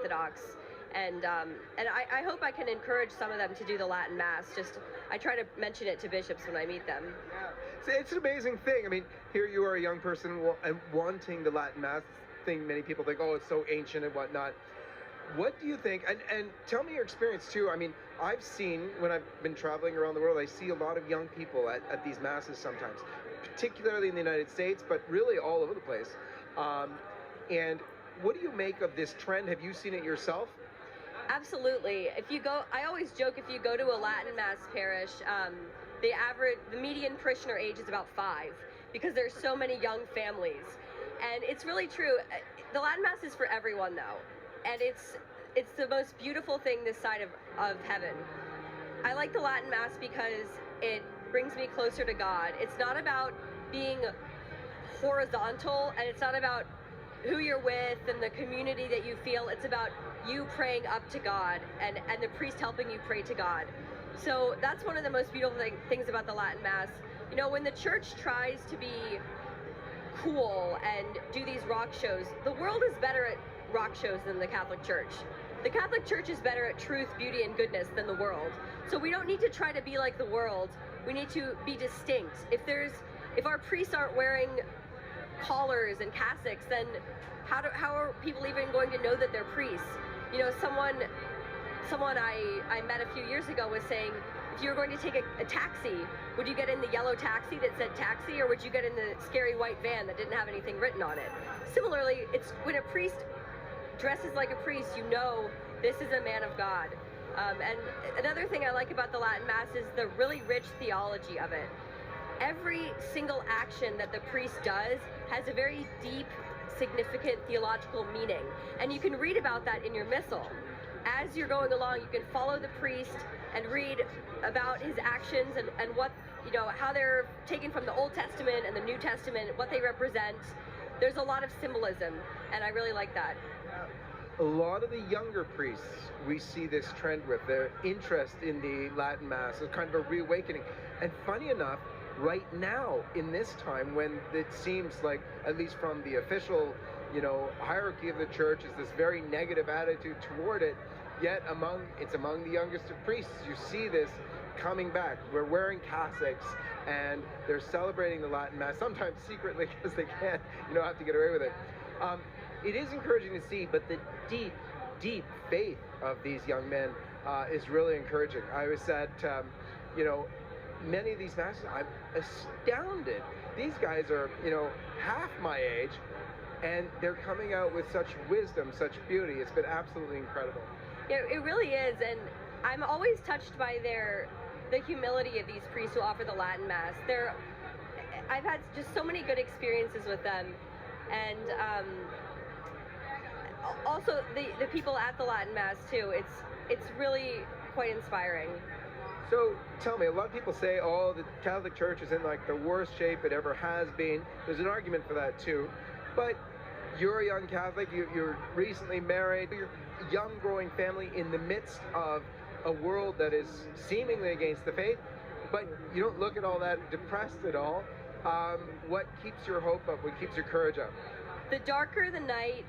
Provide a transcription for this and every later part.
Orthodox. And I hope I can encourage some of them to do the Latin Mass. Just I try to mention it to bishops when I meet them. Yeah. So it's an amazing thing. I mean, here you are, a young person wanting the Latin Mass thing. Many people think, oh, it's so ancient and whatnot. What do you think? And tell me your experience too. I mean, I've seen, when I've been traveling around the world, I see a lot of young people at these masses sometimes, particularly in the United States, but really all over the place. And what do you make of this trend? Have you seen it yourself? Absolutely. If you go, I always joke, if you go to a Latin Mass parish, the median parishioner age is about 5, because there's so many young families. And it's really true. The Latin Mass is for everyone, though. And it's the most beautiful thing this side of heaven. I like the Latin Mass because it brings me closer to God. It's not about being horizontal, and it's not about who you're with and the community that you feel. It's about you praying up to God and the priest helping you pray to God. So that's one of the most beautiful things about the Latin Mass. You know, when the church tries to be cool and do these rock shows, the world is better at rock shows than the Catholic Church. The Catholic Church is better at truth, beauty, and goodness than the world. So we don't need to try to be like the world. We need to be distinct. If our priests aren't wearing collars and cassocks, then how are people even going to know that they're priests? You know, someone I met a few years ago was saying, if you were going to take a taxi, would you get in the yellow taxi that said taxi, or would you get in the scary white van that didn't have anything written on it? Similarly, it's when a priest dresses like a priest, you know this is a man of God. And another thing I like about the Latin Mass is the really rich theology of it. Every single action that the priest does has a very deep, significant theological meaning. And you can read about that in your missal. As you're going along, you can follow the priest and read about his actions and what, you know, how they're taken from the Old Testament and the New Testament, what they represent. There's a lot of symbolism, and I really like that. A lot of the younger priests, we see this trend with their interest in the Latin Mass, is kind of a reawakening. And funny enough, right now, in this time, when it seems like, at least from the official, you know, hierarchy of the church, is this very negative attitude toward it, yet it's among the youngest of priests. You see this coming back. We're wearing cassocks, and they're celebrating the Latin Mass, sometimes secretly because they can't, you know, have to get away with it. It is encouraging to see, but the deep, deep faith of these young men is really encouraging. I was at, you know, many of these masses, I'm astounded. These guys are, you know, half my age, and they're coming out with such wisdom, such beauty. It's been absolutely incredible. Yeah, it really is, and I'm always touched by the humility of these priests who offer the Latin Mass. I've had just so many good experiences with them, and also the people at the Latin Mass too. It's really quite inspiring. So tell me, a lot of people say, oh, the Catholic Church is in like the worst shape it ever has been. There's an argument for that too. But you're a young Catholic, you're recently married, you're a young growing family in the midst of a world that is seemingly against the faith, but you don't look at all that depressed at all. What keeps your hope up? What keeps your courage up? The darker the night,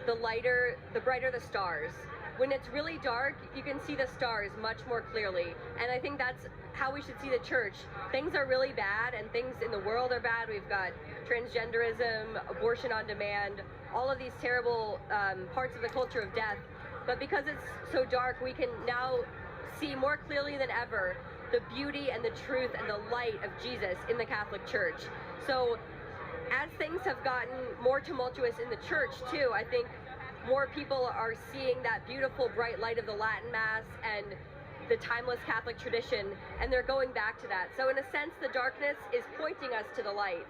the brighter the stars. When it's really dark, you can see the stars much more clearly. And I think that's how we should see the church. Things are really bad, and things in the world are bad. We've got transgenderism, abortion on demand, all of these terrible parts of the culture of death. But because it's so dark, we can now see more clearly than ever the beauty and the truth and the light of Jesus in the Catholic Church. So as things have gotten more tumultuous in the church too, I think more people are seeing that beautiful bright light of the Latin Mass and the timeless Catholic tradition, and they're going back to that. So in a sense, the darkness is pointing us to the light.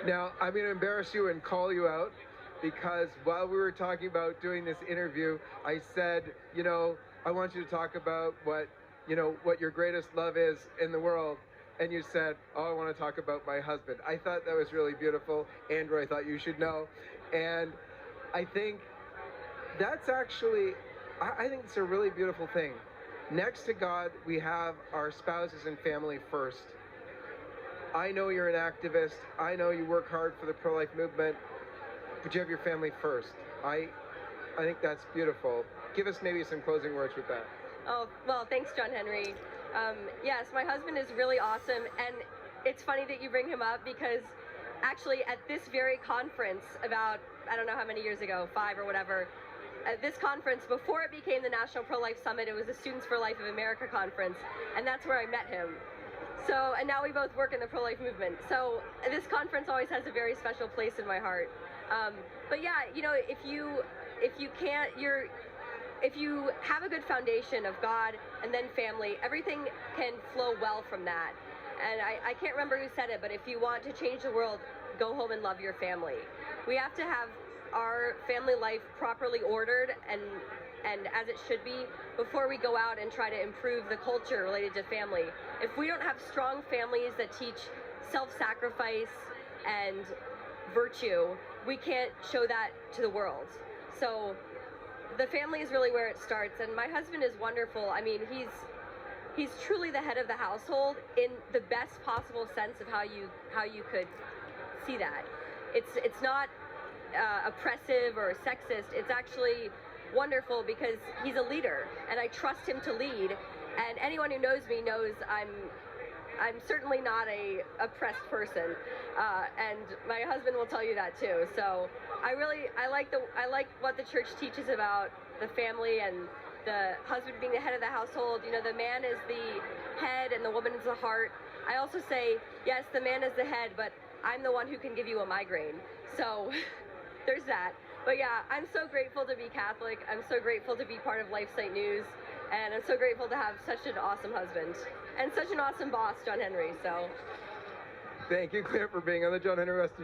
Now, I'm going to embarrass you and call you out, because while we were talking about doing this interview, I said, you know, I want you to talk about what your greatest love is in the world. And you said, oh, I want to talk about my husband. I thought that was really beautiful. Andrew, I thought you should know. And I think that's actually, I think it's a really beautiful thing. Next to God, we have our spouses and family first. I know you're an activist. I know you work hard for the pro-life movement, but you have your family first. I think that's beautiful. Give us maybe some closing words with that. Oh, well, thanks, John Henry. Yes, my husband is really awesome, and it's funny that you bring him up because actually at this very conference about, I don't know how many years ago, 5 or whatever, at this conference, before it became the National Pro-Life Summit, it was the Students for Life of America conference, and that's where I met him. So, and now we both work in the pro-life movement. So this conference always has a very special place in my heart. But yeah, you know, if you have a good foundation of God and then family, everything can flow well from that. And I can't remember who said it, but if you want to change the world, go home and love your family. We have to have our family life properly ordered and as it should be before we go out and try to improve the culture related to family. If we don't have strong families that teach self-sacrifice and virtue, we can't show that to the world. So the family is really where it starts, and my husband is wonderful. I mean, he's truly the head of the household in the best possible sense of how you could see that. It's not oppressive or sexist. It's actually wonderful because he's a leader, and I trust him to lead. And anyone who knows me knows I'm certainly not a oppressed person, and my husband will tell you that too. So I like what the church teaches about the family and the husband being the head of the household. You know, the man is the head and the woman is the heart. I also say, yes, the man is the head, but I'm the one who can give you a migraine. So there's that. But yeah, I'm so grateful to be Catholic. I'm so grateful to be part of LifeSite News. And I'm so grateful to have such an awesome husband and such an awesome boss, John Henry. So thank you, Claire, for being on the John Henry Weston